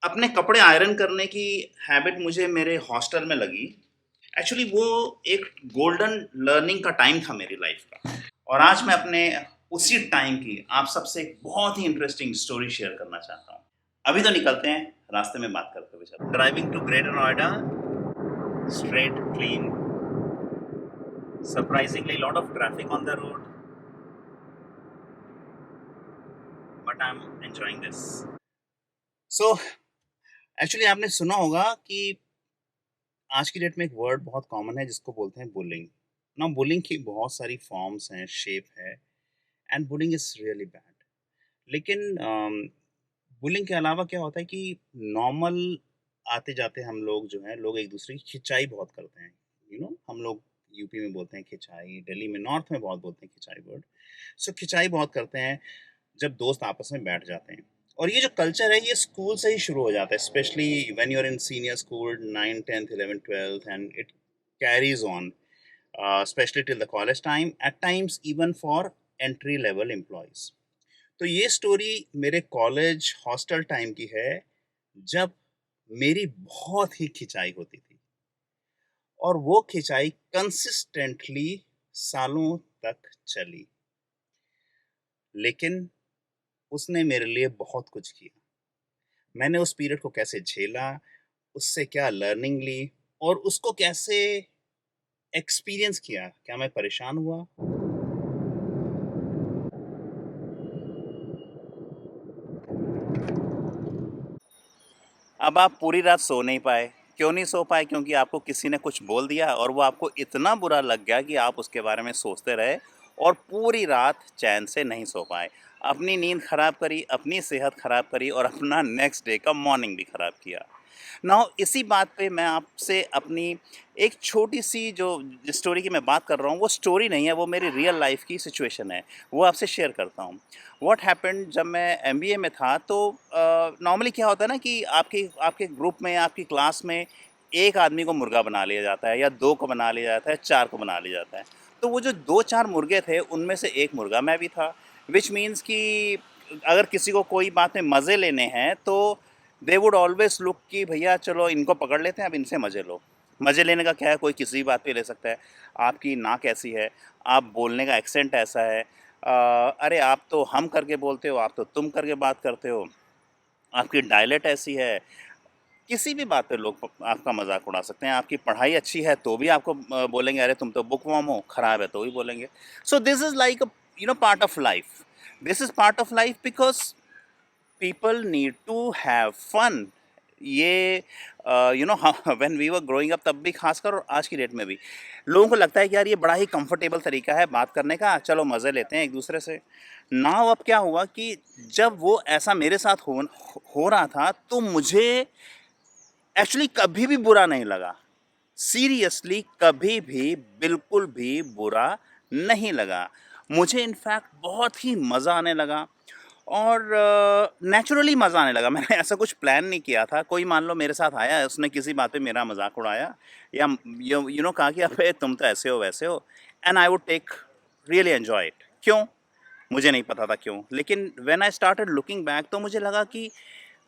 अपने कपड़े आयरन करने की हैबिट मुझे मेरे हॉस्टल में लगी। एक्चुअली वो एक गोल्डन लर्निंग का टाइम था मेरी लाइफ का। और आज मैं अपने उसी टाइम की आप सबसे एक बहुत ही इंटरेस्टिंग स्टोरी शेयर करना चाहता हूँ। अभी तो निकलते हैं, रास्ते में बात करते हुए चलते। Driving to Greater Noida, straight, clean, surprisingly lot of traffic on the road, but I am enjoying this. So actually आपने सुना होगा कि आज की डेट में एक वर्ड बहुत कॉमन है जिसको बोलते हैं बुलिंग। ना बुलिंग की बहुत सारी फॉर्म्स हैं, शेप है, and bullying is really bad. लेकिन बुलिंग के अलावा क्या होता है कि नॉर्मल आते जाते हम लोग जो हैं, लोग एक दूसरे की खिंचाई बहुत करते हैं। हम लोग यूपी में बोलते हैं खिंचाई, दिल्ली में नॉर्थ में बहुत बोलते हैं खिंचाई वर्ड। सो खिंचाई बहुत करते हैं जब दोस्त आपस में बैठ जाते हैं। और ये जो कल्चर है ये स्कूल से ही शुरू हो जाता है, specially when you are in senior school, 9 10th 11th 12th, and it carries on specially till the college time, at times even for entry level employees. तो ये स्टोरी मेरे कॉलेज हॉस्टल टाइम की है, जब मेरी बहुत ही खिंचाई होती थी। और वो खिंचाई कंसिस्टेंटली सालों तक चली। लेकिन उसने मेरे लिए बहुत कुछ किया। मैंने उस पीरियड को कैसे झेला, उससे क्या लर्निंग ली, और उसको कैसे एक्सपीरियंस किया। क्या मैं परेशान हुआ? अब आप पूरी रात सो नहीं पाए। क्यों नहीं सो पाए? क्योंकि आपको किसी ने कुछ बोल दिया और वो आपको इतना बुरा लग गया कि आप उसके बारे में सोचते रहे और पूरी रात चैन से नहीं सो पाए। अपनी नींद खराब करी, अपनी सेहत खराब करी और अपना नेक्स्ट डे का मॉर्निंग भी खराब किया। नाउ इसी बात पे मैं आपसे अपनी एक छोटी सी जो स्टोरी की मैं बात कर रहा हूँ, वो स्टोरी नहीं है, वो मेरी रियल लाइफ की सिचुएशन है, वो आपसे शेयर करता हूँ। व्हाट हैपेंड, जब मैं एमबीए में था तो नॉर्मली क्या होता है ना कि आपके आपके ग्रुप में, आपकी क्लास में एक आदमी को मुर्गा बना लिया जाता है, या दो को बना लिया जाता है, चार को बना लिया जाता है। तो वो जो दो चार मुर्गे थे उनमें से एक मुर्गा मैं भी था। विच मीन्स कि अगर किसी को कोई बात में मज़े लेने हैं तो दे वुड ऑलवेज लुक कि भैया चलो इनको पकड़ लेते हैं, अब इनसे मज़े लो। मज़े लेने का क्या है, कोई किसी भी बात पे ले सकता है। आपकी नाक ऐसी है, आप बोलने का एक्सेंट ऐसा है, अरे आप तो हम करके बोलते हो, आप तो तुम करके बात करते हो, आपकी डायलेक्ट ऐसी है। किसी भी बात पे लोग आपका मजाक उड़ा सकते हैं। आपकी पढ़ाई अच्छी है तो भी आपको बोलेंगे अरे तुम तो बुक वर्म हो, खराब है तो भी बोलेंगे। So this is like part of life. This is part of life because people need to have fun. ये when we were growing up तब भी खासकर, और आज की डेट में भी लोगों को लगता है कि यार ये बड़ा ही कंफर्टेबल तरीका है बात करने का, चलो मज़े लेते हैं एक दूसरे से। नाउ अब क्या हुआ कि जब वो ऐसा मेरे साथ हो रहा था तो मुझे एक्चुअली कभी भी बुरा नहीं लगा। सीरियसली कभी भी बिल्कुल भी बुरा नहीं लगा। मुझे इनफैक्ट बहुत ही मज़ा आने लगा, और नेचुरली मज़ा आने लगा। मैंने ऐसा कुछ प्लान नहीं किया था। कोई मान लो मेरे साथ आया, उसने किसी बात पे मेरा मजाक उड़ाया, या कहा कि अबे तुम तो ऐसे हो वैसे हो, and I would take really enjoy it. क्यों? मुझे नहीं पता था क्यों, लेकिन when I started looking back तो मुझे लगा कि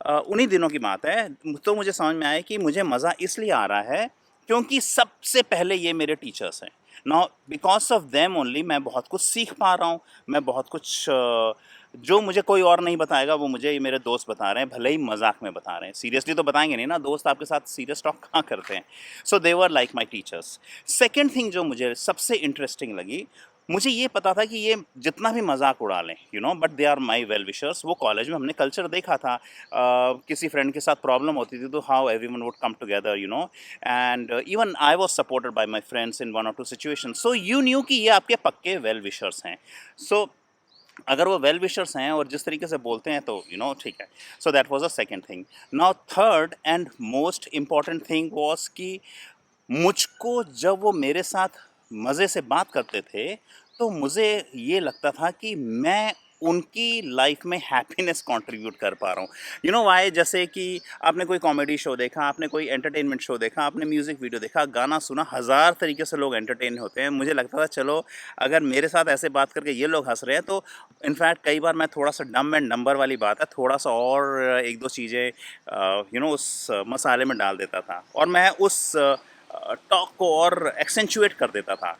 उन्हीं दिनों की बात है। तो मुझे समझ में आया कि मुझे मज़ा इसलिए आ रहा है क्योंकि सबसे पहले ये मेरे टीचर्स हैं। Now because of them only मैं बहुत कुछ सीख पा रहा हूँ। मैं बहुत कुछ जो मुझे कोई और नहीं बताएगा वो मुझे ये मेरे दोस्त बता रहे हैं, भले ही मजाक में बता रहे हैं। सीरियसली तो बताएंगे नहीं ना, दोस्त आपके साथ सीरियस टॉक कहाँ करते हैं। So they were like my teachers. Second thing जो मुझे सबसे इंटरेस्टिंग लगी, मुझे ये पता था कि ये जितना भी मजाक उड़ा लें, but they are my well wishers. वो कॉलेज में हमने कल्चर देखा था, किसी फ्रेंड के साथ प्रॉब्लम होती थी तो how everyone would come together, and even I was supported by my friends in one और two situation. So you knew कि ये आपके पक्के वेल विशर्स हैं। सो अगर वो वेल विशर्स हैं और जिस तरीके से बोलते हैं तो ठीक है। So that was a second thing. Now third and most important thing was कि मुझको जब वो मेरे साथ मज़े से बात करते थे तो मुझे ये लगता था कि मैं उनकी लाइफ में हैप्पीनेस कंट्रीब्यूट कर पा रहा हूँ। You know why? जैसे कि आपने कोई कॉमेडी शो देखा, आपने कोई एंटरटेनमेंट शो देखा, आपने म्यूज़िक वीडियो देखा, गाना सुना, हज़ार तरीके से लोग एंटरटेन होते हैं। मुझे लगता था चलो अगर मेरे साथ ऐसे बात करके ये लोग हँस रहे हैं तो इनफैक्ट कई बार मैं थोड़ा-सा डम्ब एंड डम्बर वाली बात है, थोड़ा-सा और 1-2 चीज़ें उस मसाले में डाल देता था और मैं उस टॉक को और एक्सेंचुएट कर देता था।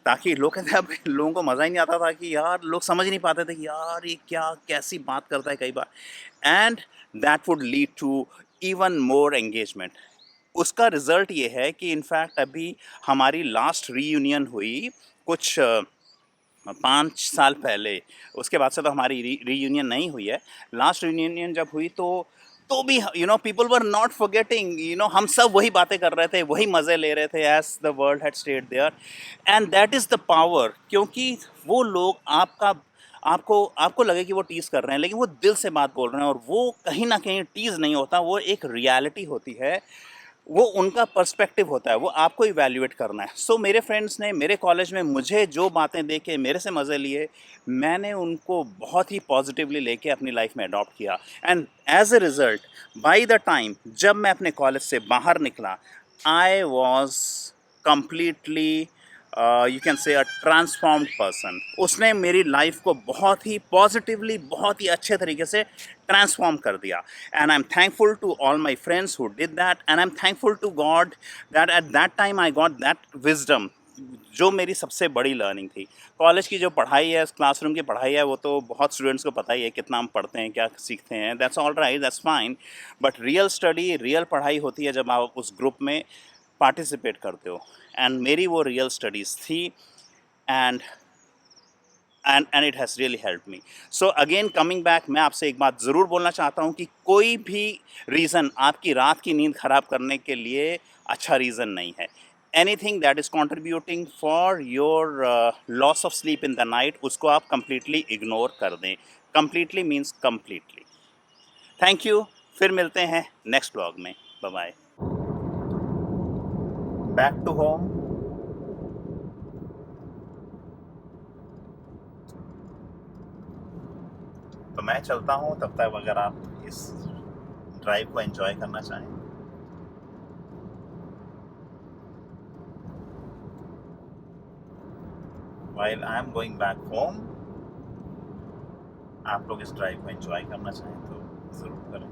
ताकि लोग कहते हैं अब लोगों को मज़ा ही नहीं आता था कि यार लोग समझ नहीं पाते थे कि यार ये क्या कैसी बात करता है कई बार and that would lead to even more engagement. उसका रिज़ल्ट ये है कि इनफैक्ट अभी हमारी लास्ट रीयूनियन हुई कुछ 5 साल पहले। उसके बाद से तो हमारी रीयूनियन नहीं हुई है। लास्ट रीयूनियन जब हुई तो भी पीपल वर नॉट फॉरगेटिंग, हम सब वही बातें कर रहे थे, वही मज़े ले रहे थे as the world had stayed there and that is the power. क्योंकि वो लोग आपको आपको लगे कि वो टीज़ कर रहे हैं लेकिन वो दिल से बात बोल रहे हैं और वो कहीं ना कहीं टीज़ नहीं होता, वो एक रियलिटी होती है, वो उनका पर्सपेक्टिव होता है, वो आपको इवैल्यूएट करना है। सो मेरे फ्रेंड्स ने मेरे कॉलेज में मुझे जो बातें देके मेरे से मज़े लिए, मैंने उनको बहुत ही पॉजिटिवली लेके अपनी लाइफ में अडॉप्ट किया and as a result by the time जब मैं अपने कॉलेज से बाहर निकला, I was completely you can say a transformed person. उसने मेरी लाइफ को बहुत ही पॉजिटिवली, बहुत ही अच्छे तरीके से ट्रांसफॉर्म कर दिया and I am thankful to all my friends who did that and I am thankful to God that at that time I got that wisdom, जो मेरी सबसे बड़ी लर्निंग थी। कॉलेज की जो पढ़ाई है, क्लासरूम की पढ़ाई है, वो तो बहुत स्टूडेंट्स को पता ही है कितना हम पढ़ते हैं, क्या सीखते हैं, that's all right, that's fine, but real study, real पढ़ाई होती है जब आप उस ग्रुप में पार्टिसिपेट करते हो एंड मेरी वो रियल स्टडीज़ थी and and it has really help me. So again coming back, मैं आपसे एक बात ज़रूर बोलना चाहता हूँ कि कोई भी रीज़न आपकी रात की नींद ख़राब करने के लिए अच्छा रीज़न नहीं है। Anything that is contributing for your loss of sleep in the night, उसको आप कम्प्लीटली इग्नोर कर दें। Completely means completely. Thank you, फिर मिलते हैं नेक्स्ट ब्लॉग में। Bye bye. Back to home. तो मैं चलता हूँ, तब तक अगर आप इस ड्राइव को एंजॉय करना चाहें। While I am going back home, आप लोग इस ड्राइव को एंजॉय करना चाहें तो ज़रूर करें।